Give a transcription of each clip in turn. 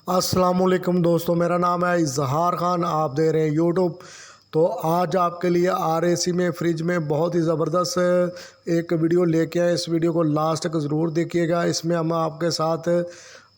अस्सलामुअलैकुम दोस्तों, मेरा नाम है इजहार ख़ान। आप दे रहे हैं यूट्यूब। तो आज आपके लिए आरएसी में फ्रिज में बहुत ही ज़बरदस्त एक वीडियो लेके आए। इस वीडियो को लास्ट तक ज़रूर देखिएगा। इसमें हम आपके साथ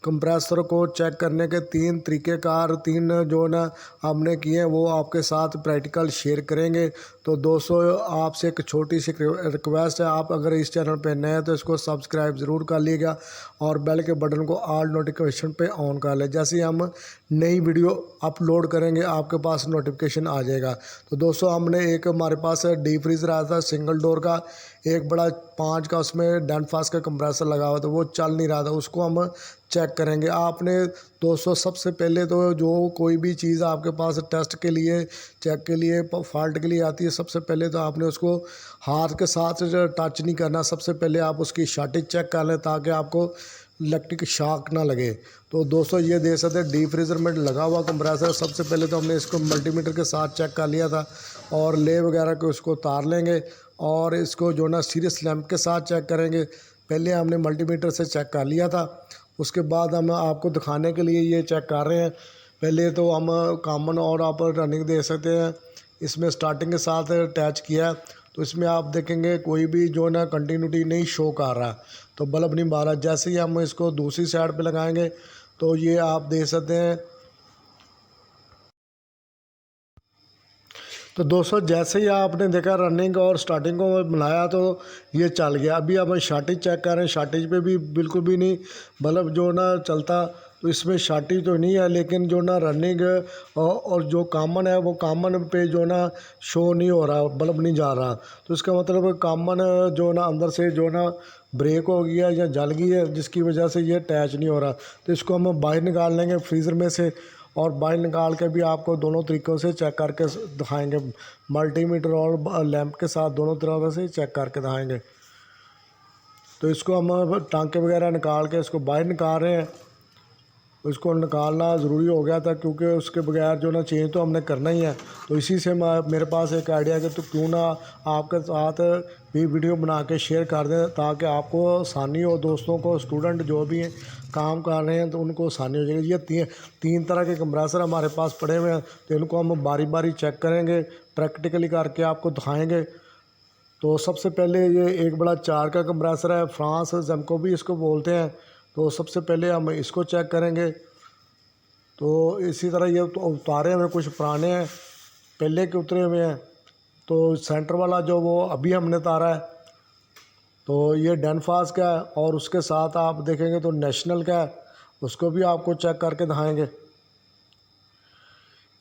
कंप्रेसर को चेक करने के तीन जो ना हमने किए हैं वो आपके साथ प्रैक्टिकल शेयर करेंगे। तो दोस्तों, आपसे एक छोटी सी रिक्वेस्ट है, आप अगर इस चैनल पे नए हैं तो इसको सब्सक्राइब ज़रूर कर लीजिएगा और बेल के बटन को ऑल नोटिफिकेशन पे ऑन कर लें। जैसे ही हम नई वीडियो अपलोड करेंगे आपके पास नोटिफिकेशन आ जाएगा। तो दोस्तों, हमने एक हमारे पास डीप फ्रीज़र आया था सिंगल डोर का, एक बड़ा 5 का, उसमें डेनफास्ट का कंप्रेसर लगा हुआ था, वो चल नहीं रहा था। उसको हम चेक करेंगे। आपने दोस्तों सबसे पहले तो जो कोई भी चीज़ आपके पास टेस्ट के लिए, चेक के लिए, फॉल्ट के लिए आती है, सबसे पहले तो आपने उसको हाथ के साथ टच नहीं करना। सबसे पहले आप उसकी शार्टेज चेक कर लें ताकि आपको इलेक्ट्रिक शॉक ना लगे। तो दोस्तों, ये देख सकते हैं डीप फ्रीज़र में लगा हुआ कंप्रेसर। सबसे पहले तो हमने इसको मल्टीमीटर के साथ चेक कर लिया था और ले वगैरह को उसको उतार लेंगे और इसको जो ना सीरियस लैंप के साथ चेक करेंगे। पहले हमने मल्टीमीटर से चेक कर लिया था, उसके बाद हम आपको दिखाने के लिए ये चेक कर रहे हैं। पहले तो हम कॉमन और आप रनिंग देख सकते हैं, इसमें स्टार्टिंग के साथ अटैच किया है। तो इसमें आप देखेंगे कोई भी जो ना कंटिन्यूटी नहीं शो कर रहा, तो बल्ब नहीं बार रहा। जैसे ही हम इसको दूसरी साइड पे लगाएंगे तो ये आप देख सकते हैं। तो दोस्तों, जैसे ही आपने देखा रनिंग और स्टार्टिंग को बनाया तो ये चल गया। अभी हम शार्टेज चेक कर रहे हैं, शार्टेज पे भी बिल्कुल भी नहीं बल्ब जो ना चलता। तो इसमें शार्टेज तो नहीं है, लेकिन जो ना रनिंग और जो कॉमन है वो कॉमन पे जो ना शो नहीं हो रहा, बल्ब नहीं जा रहा। तो इसका मतलब कॉमन जो ना अंदर से जो ना ब्रेक हो गया या जल गई है, जिसकी वजह से ये अटैच नहीं हो रहा। तो इसको हम बाहर निकाल लेंगे फ्रीज़र में से और बाहर निकाल के भी आपको दोनों तरीक़ों से चेक करके दिखाएंगे। मल्टीमीटर और लैंप के साथ दोनों तरह से चेक करके दिखाएंगे। तो इसको हम टांके वगैरह निकाल के इसको बाहर निकाल रहे हैं। इसको निकालना ज़रूरी हो गया था क्योंकि उसके बगैर जो ना चेंज तो हमने करना ही है। तो इसी से मेरे पास एक आइडिया कि तो क्यों ना आपके साथ भी वीडियो बना के शेयर कर दें ताकि आपको आसानी हो, दोस्तों को, स्टूडेंट जो भी हैं काम कर रहे हैं तो उनको आसानी हो जाएगी। ये तीन तरह के कंप्रेसर हमारे पास पड़े हुए हैं, तो इनको हम बारी बारी चेक करेंगे, प्रैक्टिकली करके आपको दिखाएँगे। तो सबसे पहले ये एक बड़ा 4 का कंप्रेसर है, फ्रांस ज़ेमको भी इसको बोलते हैं। तो सबसे पहले हम इसको चेक करेंगे। तो इसी तरह ये तो उतारे हुए कुछ पुराने हैं, पहले के उतरे हुए हैं। तो सेंटर वाला जो वो अभी हमने उतारा है, तो ये डेनफास्ट का है और उसके साथ आप देखेंगे तो नेशनल का है, उसको भी आपको चेक करके दिखाएंगे।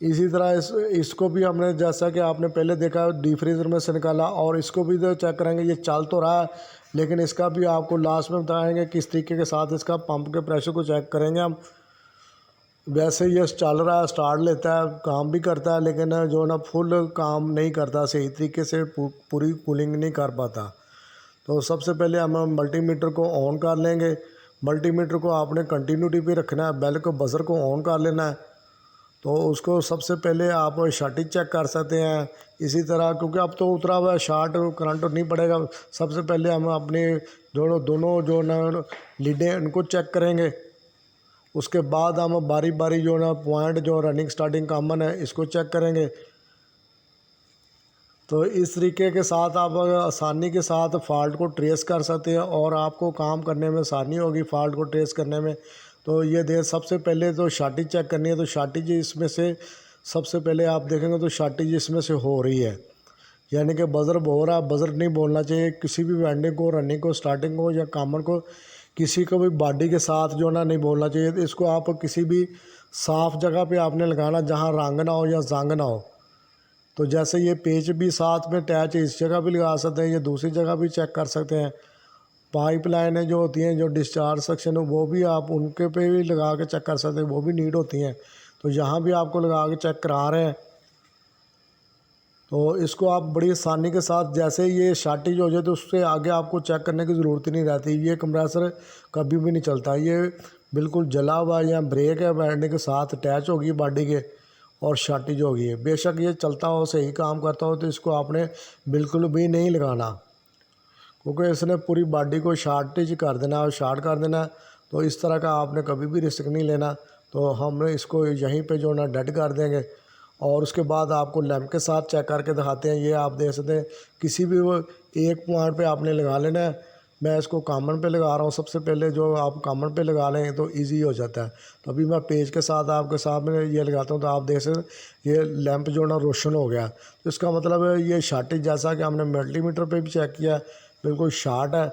इसी तरह इसको भी हमने, जैसा कि आपने पहले देखा, डीप फ्रीज़र में से निकाला और इसको भी तो चेक करेंगे। ये चल तो रहा है, लेकिन इसका भी आपको लास्ट में बताएंगे किस तरीके के साथ इसका पंप के प्रेशर को चेक करेंगे हम। वैसे ये चल रहा है, स्टार्ट लेता है, काम भी करता है, लेकिन जो ना फुल काम नहीं करता, सही तरीके से पूरी कूलिंग नहीं कर पाता। तो सबसे पहले हम मल्टीमीटर को ऑन कर लेंगे। मल्टीमीटर को आपने कंटिन्यूटी पे रखना है, बेल को बजर को ऑन कर लेना है। तो उसको सबसे पहले आप शार्टेज चेक कर सकते हैं इसी तरह, क्योंकि अब तो उतरा हुआ है, शार्ट करंट नहीं पड़ेगा। सबसे पहले हम अपने दोनों जो ना लीडें उनको चेक करेंगे। उसके बाद हम बारी बारी जो ना पॉइंट जो रनिंग स्टार्टिंग कॉमन है इसको चेक करेंगे। तो इस तरीके के साथ आप आसानी के साथ फ़ाल्ट को ट्रेस कर सकते हैं और आपको काम करने में आसानी होगी फ़ाल्ट को ट्रेस करने में। तो ये देख, सबसे पहले तो शार्टेज चेक करनी है। तो शार्टेज इसमें से सबसे पहले आप देखेंगे तो शार्टेज इसमें से हो रही है, यानी कि बज़र हो रहा है। बज़र नहीं बोलना चाहिए किसी भी वेंडिंग को, रनिंग को, स्टार्टिंग को या कॉमन को, किसी को भी बॉडी के साथ जो ना नहीं बोलना चाहिए। तो इसको आप किसी भी साफ़ जगह पे आपने लगाना जहाँ रंग ना हो या जंग ना हो। तो जैसे ये पेच भी साथ में अटैच है, इस जगह भी लगा सकते हैं, ये दूसरी जगह भी चेक कर सकते हैं। पाइप लाइनें जो होती हैं, जो डिस्चार्ज सेक्शन है, वो भी आप उनके पे भी लगा के चेक कर सकते हैं, वो भी नीड होती हैं। तो यहाँ भी आपको लगा के चेक करा रहे हैं। तो इसको आप बड़ी आसानी के साथ, जैसे ये शार्टेज हो जाए तो उससे आगे आपको चेक करने की ज़रूरत ही नहीं रहती। ये कंप्रेसर कभी भी नहीं चलता, ये बिल्कुल जला हुआ या ब्रेक है बैठने के साथ अटैच होगी बॉडी के और शार्टेज होगी है। बेशक ये चलता हो, सही काम करता हो, तो इसको आपने बिल्कुल भी नहीं लगाना, क्योंकि इसने पूरी बॉडी को शार्टेज कर देना और शार्ट कर देना। तो इस तरह का आपने कभी भी रिस्क नहीं लेना। तो हम इसको यहीं पे जो ना डेड कर देंगे। और उसके बाद आपको लैंप के साथ चेक करके दिखाते हैं। ये आप देख सकते हैं, किसी भी वो एक पॉइंट पे आपने लगा लेना है। मैं इसको कॉमन पे लगा रहा हूँ। सबसे पहले जो आप कॉमन पे लगा लें तो इजी हो जाता है। तो अभी मैं पेज के साथ आपके सामने ये लगाता हूँ, तो आप देख सकते हैं ये लैंप जो ना रोशन हो गया। तो इसका मतलब है ये शार्टेज, जैसा कि हमने मल्टीमीटर पे भी चेक किया, बिल्कुल शार्ट है।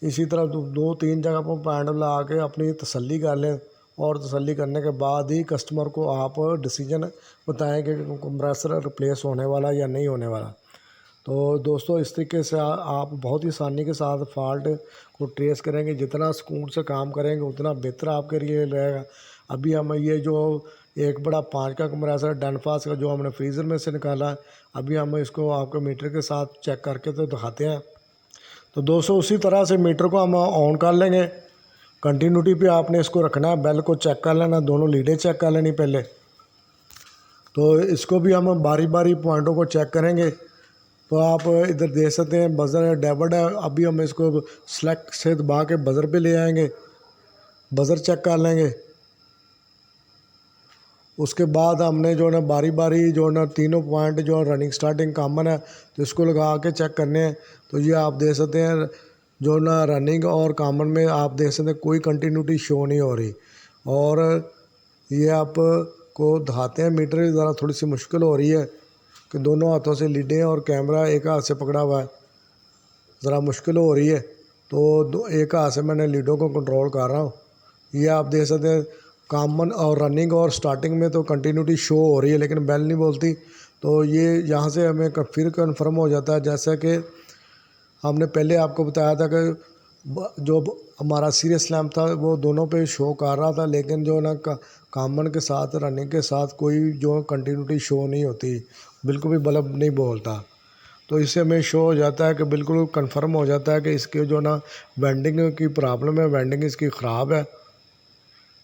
इसी तरह 2-3 जगह पर पॉइंट लगा के अपनी तसल्ली कर लें, और तसल्ली करने के बाद ही कस्टमर को आप डिसीजन बताएं कि कंप्रेसर रिप्लेस होने वाला या नहीं होने वाला। तो दोस्तों, इस तरीके से आप बहुत ही आसानी के साथ फॉल्ट को ट्रेस करेंगे। जितना सुकून से काम करेंगे उतना बेहतर आपके लिए रहेगा। अभी हम ये जो एक बड़ा 5 का कंप्रेसर डनफास का जो हमने फ्रीज़र में से निकाला, अभी हम इसको आपके मीटर के साथ चेक करके तो दिखाते हैं। तो दोस्तों, उसी तरह से मीटर को हम ऑन कर लेंगे। कंटिन्यूटी पे आपने इसको रखना है, बेल को चेक कर लेना, दोनों लीडें चेक कर लेनी पहले। तो इसको भी हम बारी बारी पॉइंटों को चेक करेंगे। तो आप इधर देख सकते हैं बज़र डेबड है। अभी हम इसको सेलेक्ट से दबा के बज़र पे ले आएंगे, बज़र चेक कर लेंगे। उसके बाद हमने जो ना बारी बारी जो ना तीनों पॉइंट जो रनिंग स्टार्टिंग कॉमन है, तो इसको लगा के चेक करने हैं। तो ये आप देख सकते हैं जो ना रनिंग और कॉमन में आप देख सकते हैं कोई कंटिन्यूटी शो नहीं हो रही। और ये आपको दिखाते हैं, मीटर ज़रा थोड़ी सी मुश्किल हो रही है कि दोनों हाथों से लीडें और कैमरा एक हाथ से पकड़ा हुआ है, ज़रा मुश्किल हो रही है। तो एक हाथ से मैंने लीडों को कंट्रोल कर रहा हूँ। ये आप देख सकते हैं कॉमन और रनिंग और स्टार्टिंग में तो कंटिन्यूटी शो हो रही है, लेकिन बेल नहीं बोलती। तो ये यहाँ से हमें फिर कन्फर्म हो जाता है, जैसा कि हमने पहले आपको बताया था कि जो हमारा सीरियस लैंप था वो दोनों पे शो कर रहा था, लेकिन जो ना कॉमन के साथ रनिंग के साथ कोई जो कंटिन्यूटी शो नहीं होती, बिल्कुल भी बल्ब नहीं बोलता। तो इससे हमें शो हो जाता है कि बिल्कुल कंफर्म हो जाता है कि इसके जो ना वेंडिंग की प्रॉब्लम है, वेंडिंग इसकी ख़राब है,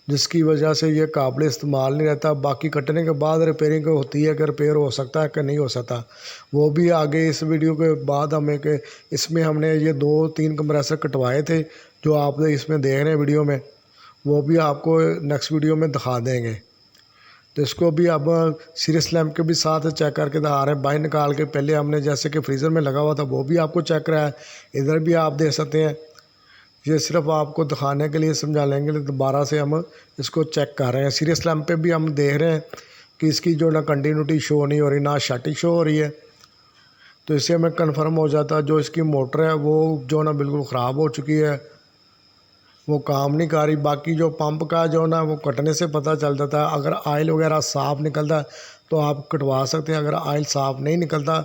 जिसकी वजह से ये काबिल इस्तेमाल नहीं रहता। बाकी कटने के बाद रिपेयरिंग होती है कि रिपेयर हो सकता है कि नहीं हो सकता, वो भी आगे इस वीडियो के बाद हमें कि इसमें हमने ये 2-3 कंप्रेसर कटवाए थे जो आप इसमें देख रहे हैं वीडियो में, वो भी आपको नेक्स्ट वीडियो में दिखा देंगे। तो इसको भी अब सीरियस लैंप के भी साथ चेक करके दिखा रहे हैं। बाहर निकाल के पहले हमने जैसे कि फ्रीज़र में लगा हुआ था वो भी आपको चेक कराया है, इधर भी आप देख सकते हैं। ये सिर्फ आपको दिखाने के लिए समझा लेंगे, दोबारा से हम इसको चेक कर रहे हैं। सीरियस लैंप पे भी हम देख रहे हैं कि इसकी जो ना कंटिन्यूटी शो नहीं हो रही, ना शार्टिंग शो हो रही है। तो इससे हमें कंफर्म हो जाता है जो इसकी मोटर है वो जो ना बिल्कुल ख़राब हो चुकी है, वो काम नहीं कर रही। बाकी जो पंप का जो ना वो कटने से पता चल जाता है। अगर आयल वगैरह साफ़ निकलता है तो आप कटवा सकते हैं, अगर आयल साफ़ नहीं निकलता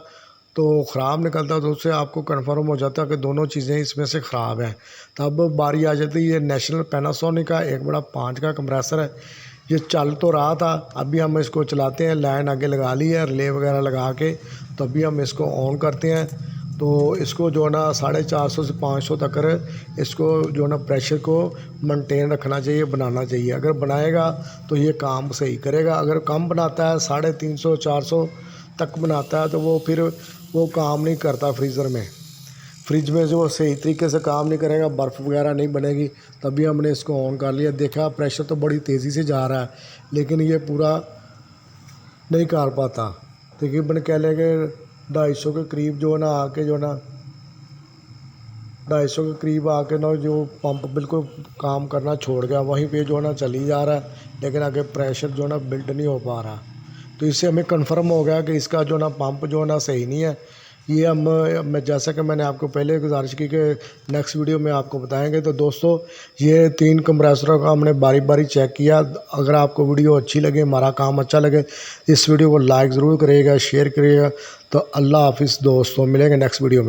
तो ख़राब निकलता, तो उससे आपको कंफर्म हो जाता है कि दोनों चीज़ें इसमें से ख़राब हैं। तब बारी आ जाती है। ये नेशनल पैनासोनिक का एक बड़ा 5 का कंप्रेसर है। ये चल तो रहा था, अभी हम इसको चलाते हैं। लाइन आगे लगा ली है रिले वगैरह लगा के, तो अभी हम इसको ऑन करते हैं। तो इसको जो ना 450 से 500 तक इसको जो ना प्रेशर को मेंटेन रखना चाहिए, बनाना चाहिए। अगर बनाएगा तो ये काम सही करेगा। अगर कम बनाता है 350-400 तक बनाता है तो वो फिर वो काम नहीं करता फ्रीज़र में। फ्रिज में जो सही तरीके से काम नहीं करेगा, बर्फ़ वगैरह नहीं बनेगी। तभी हमने इसको ऑन कर लिया। देखा प्रेशर तो बड़ी तेज़ी से जा रहा है, लेकिन ये पूरा नहीं कर पाता। तकरीबन कह लें कि 250 के करीब जो ना आके जो ना 250 के करीब आके ना जो पंप बिल्कुल काम करना छोड़ गया, वहीं पे जो ना चली जा रहा है, लेकिन आगे प्रेशर जो ना बिल्ड नहीं हो पा रहा। तो इससे हमें कंफर्म हो गया कि इसका जो ना पंप जो ना सही नहीं है। ये मैं जैसा कि मैंने आपको पहले गुजारिश की कि नेक्स्ट वीडियो में आपको बताएंगे। तो दोस्तों, ये 3 कंप्रेसरों का हमने बारी बारी चेक किया। अगर आपको वीडियो अच्छी लगे, हमारा काम अच्छा लगे, इस वीडियो को लाइक ज़रूर करिएगा, शेयर करिएगा। तो अल्लाह हाफिज़ दोस्तों, मिलेंगे नेक्स्ट वीडियो में।